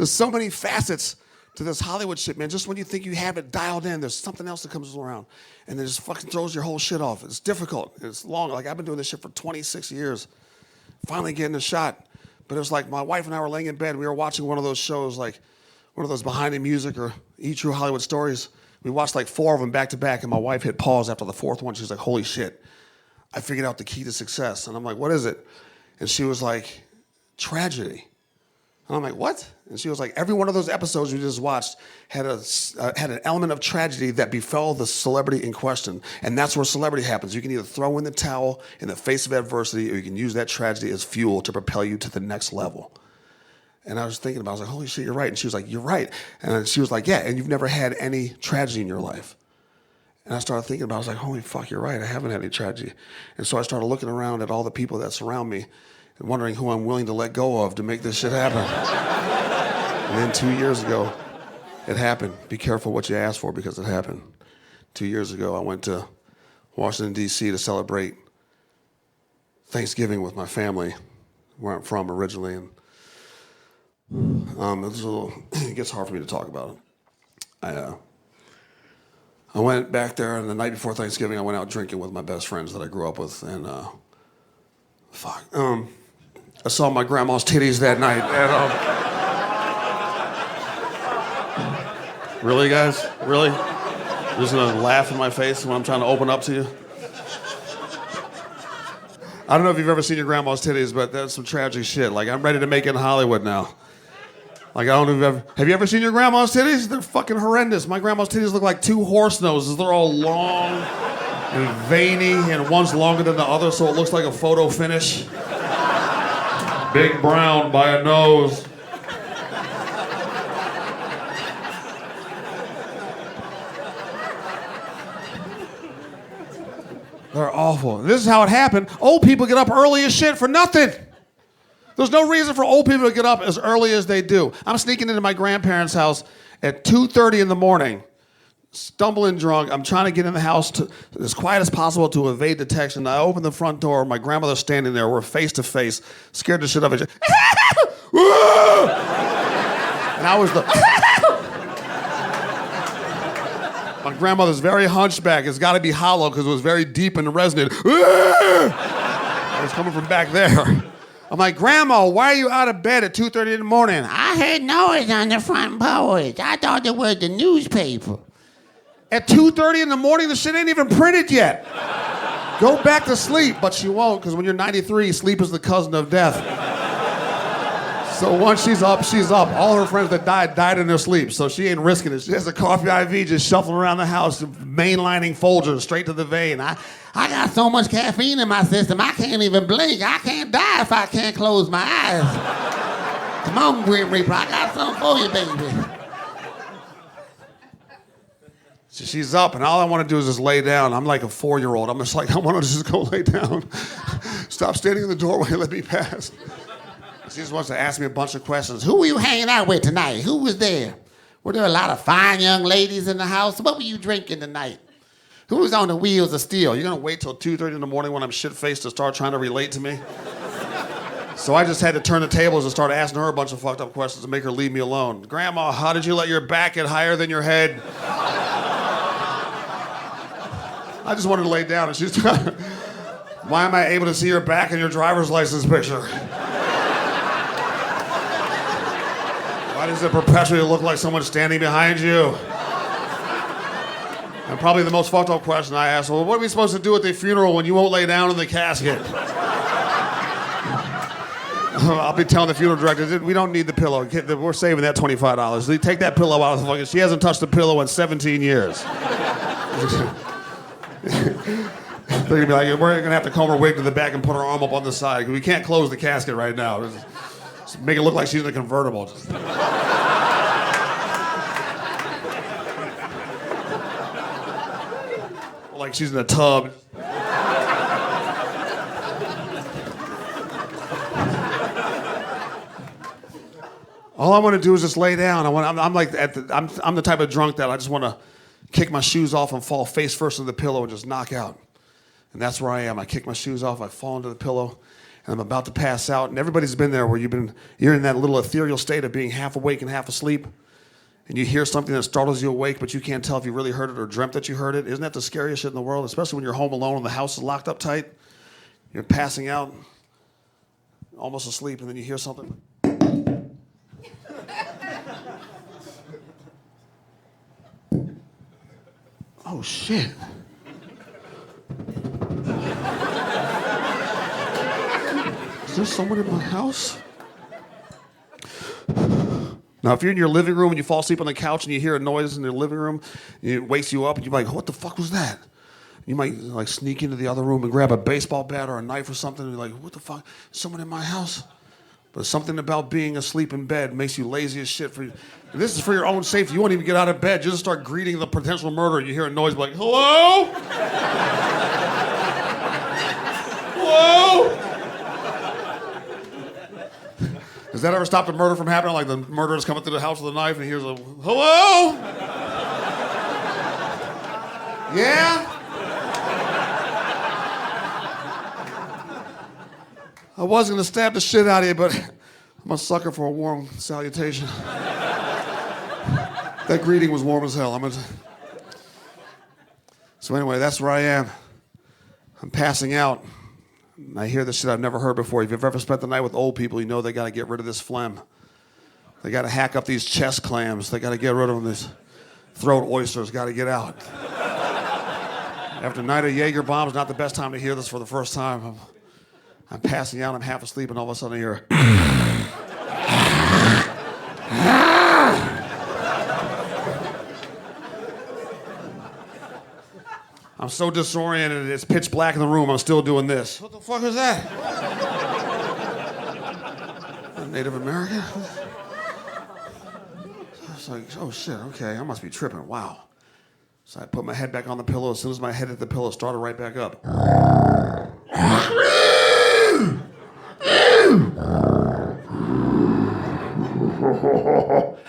There's so many facets to this Hollywood shit, man. Just when you think you have it dialed in, there's something else that comes around. And it just fucking throws your whole shit off. It's difficult. It's long. Like, I've been doing this shit for 26 years. Finally getting a shot. But it was like my wife and I were laying in bed. We were watching one of those shows, like one of those Behind the Music or E! True Hollywood Stories. We watched like 4 of them back to back, and my wife hit pause after the 4th one. She was like, holy shit, I figured out the key to success. And I'm like, what is it? And she was like, tragedy. And I'm like, what? And she was like, every one of those episodes we just watched had an element of tragedy that befell the celebrity in question. And that's where celebrity happens. You can either throw in the towel in the face of adversity, or you can use that tragedy as fuel to propel you to the next level. And I was thinking about it. I was like, holy shit, you're right. And she was like, you're right. And she was like, yeah, and you've never had any tragedy in your life. And I started thinking about it. I was like, holy fuck, you're right. I haven't had any tragedy. And so I started looking around at all the people that surround me and wondering who I'm willing to let go of to make this shit happen. And then 2 years ago, it happened. Be careful what you ask for, because it happened. 2 years ago, I went to Washington, D.C. to celebrate Thanksgiving with my family, where I'm from originally. And it gets hard for me to talk about it. I went back there, and the night before Thanksgiving, I went out drinking with my best friends that I grew up with, and I saw my grandma's titties that night, and really, guys? Really? You're just gonna laugh in my face when I'm trying to open up to you? I don't know if you've ever seen your grandma's titties, but that's some tragic shit. Like, I'm ready to make it in Hollywood now. Like, I don't know if you've ever... Have you ever seen your grandma's titties? They're fucking horrendous. My grandma's titties look like 2 horse noses. They're all long and veiny, and one's longer than the other, so it looks like a photo finish. Big brown by a nose. They're awful. This is how it happened. Old people get up early as shit for nothing. There's no reason for old people to get up as early as they do. I'm sneaking into my grandparents' house at 2:30 in the morning, stumbling drunk. I'm trying to get in the house as quiet as possible to evade detection. I open the front door. My grandmother's standing there. We're face to face, scared the shit out of each other. And I was the... My grandmother's very hunchback. It's got to be hollow because it was very deep and resonant. It was coming from back there. I'm like, Grandma, why are you out of bed at 2:30 in the morning? I heard noise on the front porch. I thought it was the newspaper. At 2:30 in the morning, the shit ain't even printed yet. Go back to sleep, but she won't, because when you're 93, sleep is the cousin of death. So once she's up, she's up. All her friends that died in their sleep, so she ain't risking it. She has a coffee IV just shuffling around the house, mainlining Folgers straight to the vein. I got so much caffeine in my system, I can't even blink. I can't die if I can't close my eyes. Come on, Grim Reaper, I got something for you, baby. So she's up, and all I want to do is just lay down. I'm like a 4-year-old. I'm just like, I want to just go lay down. Stop standing in the doorway and let me pass. She just wants to ask me a bunch of questions. Who were you hanging out with tonight? Who was there? Were there a lot of fine young ladies in the house? What were you drinking tonight? Who was on the wheels of steel? You're going to wait till 2:30 in the morning when I'm shit-faced to start trying to relate to me? So I just had to turn the tables and start asking her a bunch of fucked up questions to make her leave me alone. Grandma, how did you let your back get higher than your head? I just wanted to lay down, and she's trying to... Why am I able to see your back in your driver's license picture? Why does it perpetually look like someone's standing behind you? And probably the most fucked up question I asked, well, what are we supposed to do at the funeral when you won't lay down in the casket? I'll be telling the funeral director, we don't need the pillow. We're saving that $25. Take that pillow out of the fucking... She hasn't touched the pillow in 17 years. They're gonna be like, we're gonna have to comb her wig to the back and put her arm up on the side. We can't close the casket right now. Just make it look like she's in a convertible. Like she's in a tub. All I want to do is just lay down. I'm the type of drunk that I just want to kick my shoes off and fall face first into the pillow and just knock out. And that's where I am. I kick my shoes off, I fall into the pillow, and I'm about to pass out, and everybody's been there where you're in that little ethereal state of being half awake and half asleep, and you hear something that startles you awake, but you can't tell if you really heard it or dreamt that you heard it. Isn't that the scariest shit in the world? Especially when you're home alone and the house is locked up tight. You're passing out, almost asleep, and then you hear something. Oh, shit. Is there someone in my house? Now, if you're in your living room and you fall asleep on the couch and you hear a noise in the living room, it wakes you up and you're like, what the fuck was that? You might like sneak into the other room and grab a baseball bat or a knife or something and you're like, what the fuck? Is someone in my house? But something about being asleep in bed makes you lazy as shit. This is for your own safety. You won't even get out of bed. You just start greeting the potential murderer. You hear a noise like, hello? Hello? Has that ever stopped a murder from happening? Like the murderer's coming through the house with a knife and he hears a, hello? Yeah? I was gonna stab the shit out of you, but I'm a sucker for a warm salutation. That greeting was warm as hell. So anyway, that's where I am. I'm passing out. And I hear this shit I've never heard before. If you've ever spent the night with old people, you know they gotta get rid of this phlegm. They gotta hack up these chest clams. They gotta get rid of them. These throat oysters gotta get out. After a night of Jaeger bombs, not the best time to hear this for the first time. I'm passing out, I'm half asleep, and all of a sudden I hear. I'm so disoriented, it's pitch black in the room, I'm still doing this. What the fuck is that? A Native American? It's like, oh shit, okay, I must be tripping, wow. So I put my head back on the pillow. As soon as my head hit the pillow, it started right back up.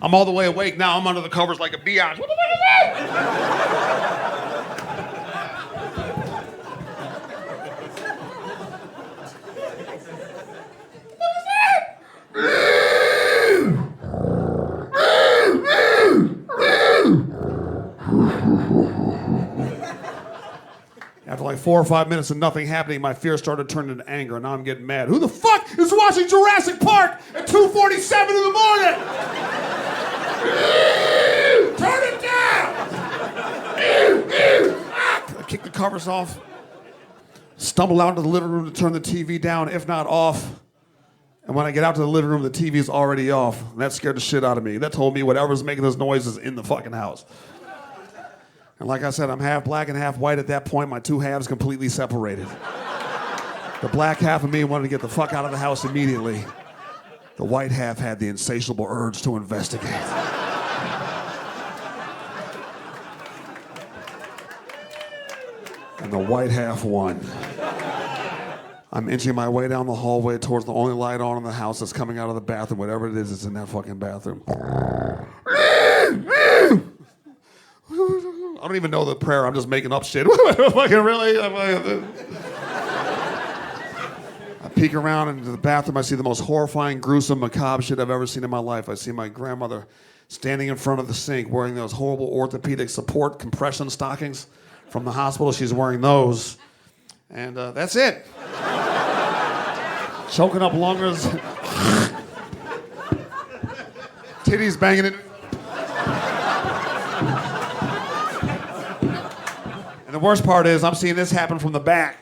I'm all the way awake now. I'm under the covers like a biatch. What the fuck is that? After like 4 or 5 minutes of nothing happening, my fear started turning into anger, and now I'm getting mad. Who the fuck is watching Jurassic Park at 2:47 in the morning? Turn it down! I kick the covers off, stumble out into the living room to turn the TV down, if not off. And when I get out to the living room, the TV's already off. And that scared the shit out of me. That told me whatever's making those noises is in the fucking house. And like I said, I'm half black and half white. At that point, my two halves completely separated. The black half of me wanted to get the fuck out of the house immediately. The white half had the insatiable urge to investigate. And the white half won. I'm inching my way down the hallway towards the only light on in the house that's coming out of the bathroom. Whatever it is, it's in that fucking bathroom. I don't even know the prayer. I'm just making up shit. Fucking really? I peek around into the bathroom. I see the most horrifying, gruesome, macabre shit I've ever seen in my life. I see my grandmother standing in front of the sink wearing those horrible orthopedic support compression stockings from the hospital. She's wearing those. And that's it. Choking up lungs. Titties banging it. And the worst part is I'm seeing this happen from the back.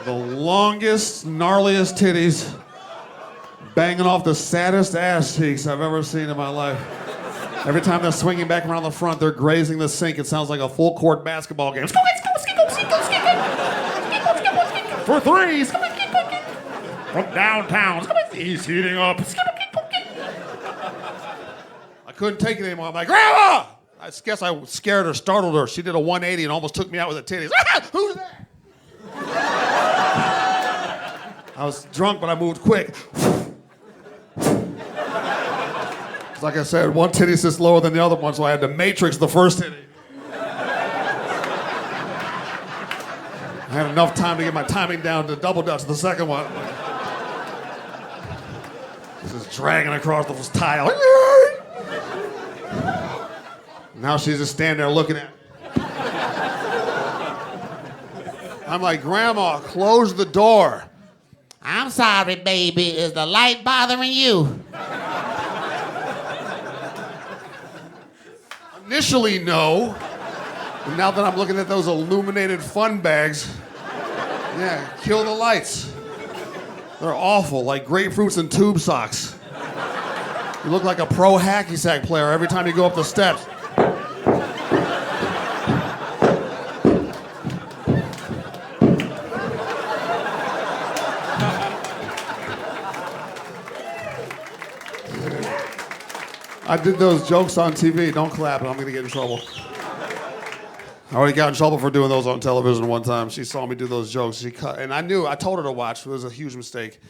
The longest, gnarliest titties banging off the saddest ass cheeks I've ever seen in my life. Every time they're swinging back around the front, they're grazing the sink. It sounds like a full court basketball game. For threes. From downtown. He's heating up. I couldn't take it anymore. I'm like, Grandma! I guess I scared her, startled her. She did a 180 and almost took me out with the titties. Ah, who's that? I was drunk, but I moved quick. Like I said, one titty's just lower than the other one, so I had to matrix the first titty. I had enough time to get my timing down to double dutch the second one. Just dragging across those tiles. Now she's just standing there looking at me. I'm like, Grandma, close the door. I'm sorry, baby. Is the light bothering you? Initially, no. And now that I'm looking at those illuminated fun bags, yeah, kill the lights. They're awful, like grapefruits and tube socks. You look like a pro hacky sack player every time you go up the steps. I did those jokes on TV. Don't clap, I'm gonna get in trouble. I already got in trouble for doing those on television one time. She saw me do those jokes. And I told her to watch. It was a huge mistake.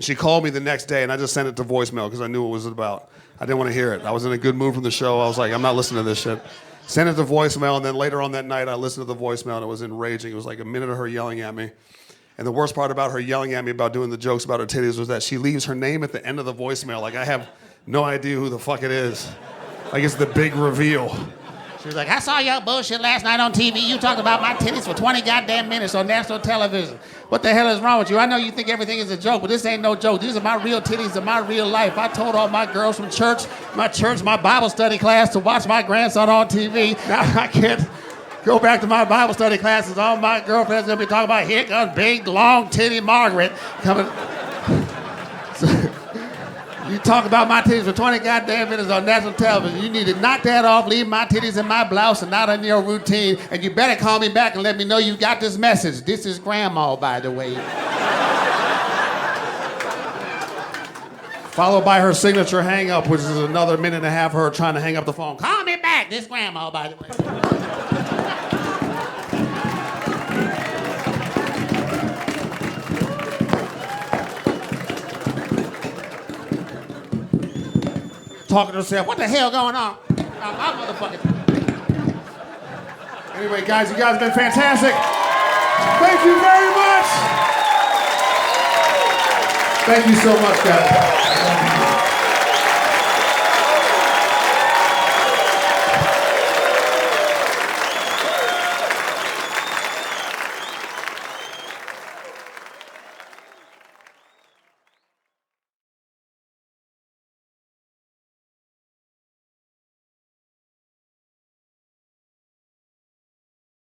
She called me the next day, and I just sent it to voicemail because I knew what it was about. I didn't want to hear it. I was in a good mood from the show. I was like, I'm not listening to this shit. Sent it to voicemail, and then later on that night, I listened to the voicemail, and it was enraging. It was like a minute of her yelling at me. And the worst part about her yelling at me about doing the jokes about her titties was that she leaves her name at the end of the voicemail. Like, I have no idea who the fuck it is. Like, it's the big reveal. She was like, I saw your bullshit last night on TV. You talked about my titties for 20 goddamn minutes on national television. What the hell is wrong with you? I know you think everything is a joke, but this ain't no joke. These are my real titties and my real life. I told all my girls from church, my Bible study class to watch my grandson on TV. Now I can't go back to my Bible study classes. All my girlfriends gonna be talking about here comes big, long titty Margaret coming. You talk about my titties for 20 goddamn minutes on national television. You need to knock that off, leave my titties in my blouse and not in your routine. And you better call me back and let me know you got this message. This is Grandma, by the way. Followed by her signature hang up, which is another minute and a half of her trying to hang up the phone. Call me back. This Grandma, by the way. Talking to herself, what the hell going on? My motherfucking. Anyway, guys, you guys have been fantastic. Thank you very much. Thank you so much, guys.